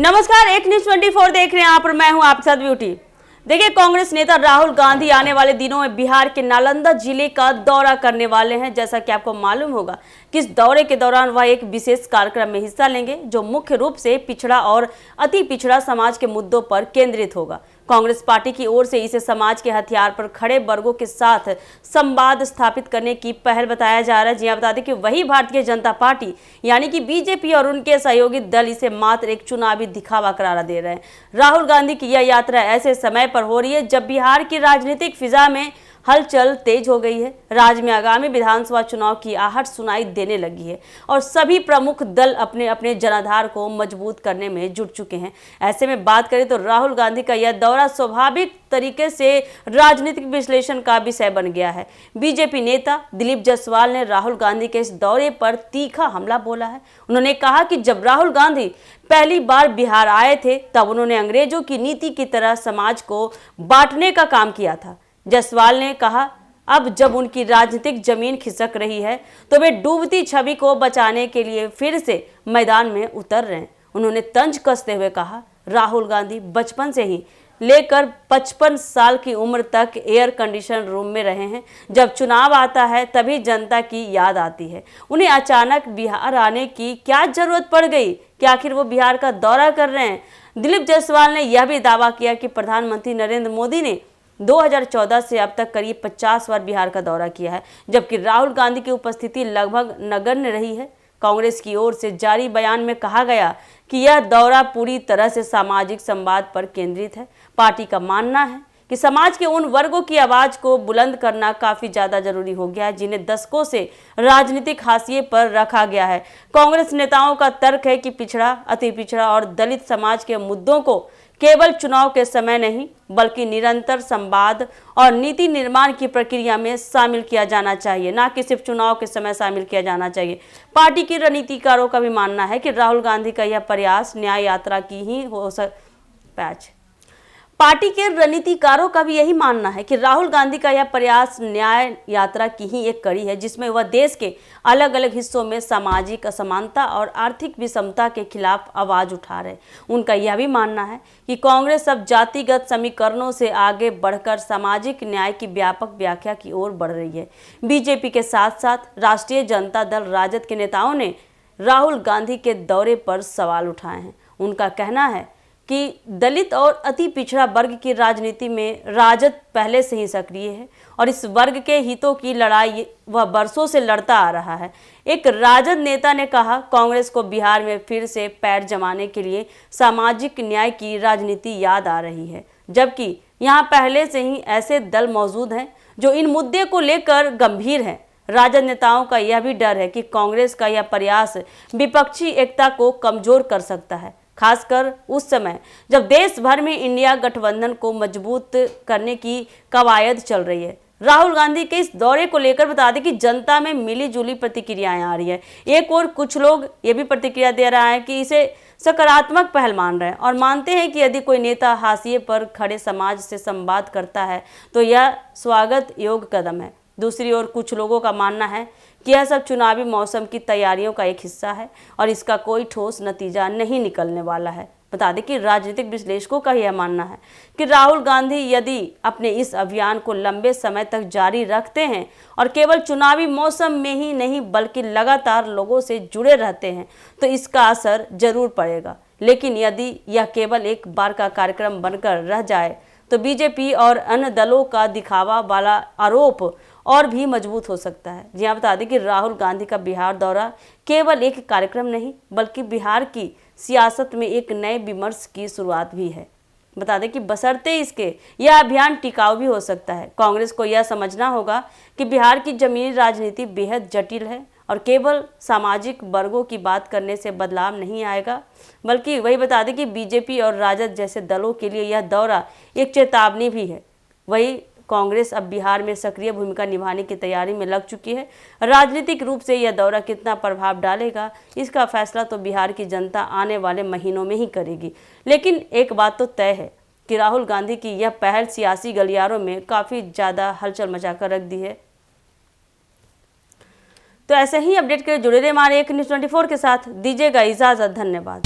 नमस्कार, एक न्यूज 24 देख रहे हैं आप और मैं हूं आपके साथ ब्यूटी। देखिए, कांग्रेस नेता राहुल गांधी आने वाले दिनों में बिहार के नालंदा जिले का दौरा करने वाले हैं। जैसा कि आपको मालूम होगा कि इस दौरे के दौरान वह एक विशेष कार्यक्रम में हिस्सा लेंगे जो मुख्य रूप से पिछड़ा और अति पिछड़ा समाज के मुद्दों पर केंद्रित होगा। कांग्रेस पार्टी की ओर से इसे समाज के हथियार पर खड़े वर्गों के साथ संवाद स्थापित करने की पहल बताया जा रहा है। जी हां, बता दें कि वही भारतीय जनता पार्टी यानी कि बीजेपी और उनके सहयोगी दल इसे मात्र एक चुनावी दिखावा करार दे रहे हैं। राहुल गांधी की यह यात्रा ऐसे समय पर हो रही है जब बिहार की राजनीतिक फिजा में हलचल तेज हो गई है। राज्य में आगामी विधानसभा चुनाव की आहट सुनाई देने लगी है और सभी प्रमुख दल अपने अपने जनाधार को मजबूत करने में जुट चुके हैं। ऐसे में बात करें तो राहुल गांधी का यह दौरा स्वाभाविक तरीके से राजनीतिक विश्लेषण का विषय बन गया है। बीजेपी नेता दिलीप जायसवाल ने राहुल गांधी के इस दौरे पर तीखा हमला बोला है। उन्होंने कहा कि जब राहुल गांधी पहली बार बिहार आए थे तब उन्होंने अंग्रेजों की नीति की तरह समाज को बांटने का काम किया था। जायसवाल ने कहा, अब जब उनकी राजनीतिक जमीन खिसक रही है तो वे डूबती छवि को बचाने के लिए फिर से मैदान में उतर रहे हैं। उन्होंने तंज कसते हुए कहा, राहुल गांधी बचपन से ही लेकर 55 साल की उम्र तक एयर कंडीशन रूम में रहे हैं। जब चुनाव आता है तभी जनता की याद आती है। उन्हें अचानक बिहार आने की क्या जरूरत पड़ गई कि आखिर वो बिहार का दौरा कर रहे हैं। दिलीप जायसवाल ने यह भी दावा किया कि प्रधानमंत्री नरेंद्र मोदी ने 2014 से अब तक करीब 50 बार बिहार का दौरा किया है, जबकि राहुल गांधी की उपस्थिति लगभग नगण्य रही है। कांग्रेस की ओर से जारी बयान में कहा गया कि यह दौरा पूरी तरह से सामाजिक संवाद पर केंद्रित है। पार्टी का मानना है कि समाज के उन वर्गों की आवाज को बुलंद करना काफी ज्यादा जरूरी हो गया है जिन्हें दशकों से राजनीतिक हाशिए पर रखा गया है। कांग्रेस नेताओं का तर्क है कि पिछड़ा, अति पिछड़ा और दलित समाज के मुद्दों को केवल चुनाव के समय नहीं बल्कि निरंतर संवाद और नीति निर्माण की प्रक्रिया में शामिल किया जाना चाहिए, ना कि सिर्फ चुनाव के समय शामिल किया जाना चाहिए। पार्टी के रणनीतिकारों का भी मानना है कि राहुल गांधी का यह प्रयास न्याय यात्रा की ही हो पार्टी के रणनीतिकारों का भी यही मानना है कि राहुल गांधी का यह प्रयास न्याय यात्रा की ही एक कड़ी है जिसमें वह देश के अलग अलग हिस्सों में सामाजिक असमानता और आर्थिक विषमता के खिलाफ आवाज उठा रहे। उनका यह भी मानना है कि कांग्रेस अब जातिगत समीकरणों से आगे बढ़कर सामाजिक न्याय की व्यापक व्याख्या की ओर बढ़ रही है। बीजेपी के साथ साथ राष्ट्रीय जनता दल राजद के नेताओं ने राहुल गांधी के दौरे पर सवाल उठाए हैं। उनका कहना है कि दलित और अति पिछड़ा वर्ग की राजनीति में राजद पहले से ही सक्रिय है और इस वर्ग के हितों की लड़ाई वह बरसों से लड़ता आ रहा है। एक राजद नेता ने कहा, कांग्रेस को बिहार में फिर से पैर जमाने के लिए सामाजिक न्याय की राजनीति याद आ रही है, जबकि यहाँ पहले से ही ऐसे दल मौजूद हैं जो इन मुद्दे को लेकर गंभीर हैं। राजद नेताओं का यह भी डर है कि कांग्रेस का यह प्रयास विपक्षी एकता को कमजोर कर सकता है, खासकर उस समय जब देश भर में इंडिया गठबंधन को मजबूत करने की कवायद चल रही है। राहुल गांधी के इस दौरे को लेकर बता दें कि जनता में मिली जुली प्रतिक्रियाएं आ रही है। एक और कुछ लोग ये भी प्रतिक्रिया दे रहा है कि इसे सकारात्मक पहल मान रहे हैं और मानते हैं कि यदि कोई नेता हाशिए पर खड़े समाज से संवाद करता है तो यह स्वागत योग्य कदम है। दूसरी ओर कुछ लोगों का मानना है कि यह सब चुनावी मौसम की तैयारियों का एक हिस्सा है और इसका कोई ठोस नतीजा नहीं निकलने वाला है। बता दें कि राजनीतिक विश्लेषकों का यह मानना है कि राहुल गांधी यदि अपने इस अभियान को लंबे समय तक जारी रखते हैं और केवल चुनावी मौसम में ही नहीं बल्कि लगातार लोगों से जुड़े रहते हैं तो इसका असर जरूर पड़ेगा। लेकिन यदि यह केवल एक बार का कार्यक्रम बनकर रह जाए तो बीजेपी और अन्य दलों का दिखावा वाला आरोप और भी मजबूत हो सकता है। जी हाँ, बता दें कि राहुल गांधी का बिहार दौरा केवल एक कार्यक्रम नहीं बल्कि बिहार की सियासत में एक नए विमर्श की शुरुआत भी है। बता दें कि बशर्ते इसके यह अभियान टिकाऊ भी हो सकता है। कांग्रेस को यह समझना होगा कि बिहार की जमीनी राजनीति बेहद जटिल है और केवल सामाजिक वर्गों की बात करने से बदलाव नहीं आएगा, बल्कि वही बता दें कि बीजेपी और राजद जैसे दलों के लिए यह दौरा एक चेतावनी भी है। वही कांग्रेस अब बिहार में सक्रिय भूमिका निभाने की तैयारी में लग चुकी है। राजनीतिक रूप से यह दौरा कितना प्रभाव डालेगा इसका फैसला तो बिहार की जनता आने वाले महीनों में ही करेगी। लेकिन एक बात तो तय है कि राहुल गांधी की यह पहल सियासी गलियारों में काफ़ी ज़्यादा हलचल मचा कर रख दी है। तो ऐसे ही अपडेट के लिए जुड़े रहे हमारे एक न्यूज़ 24 के साथ। दीजिएगा इजाजत, धन्यवाद।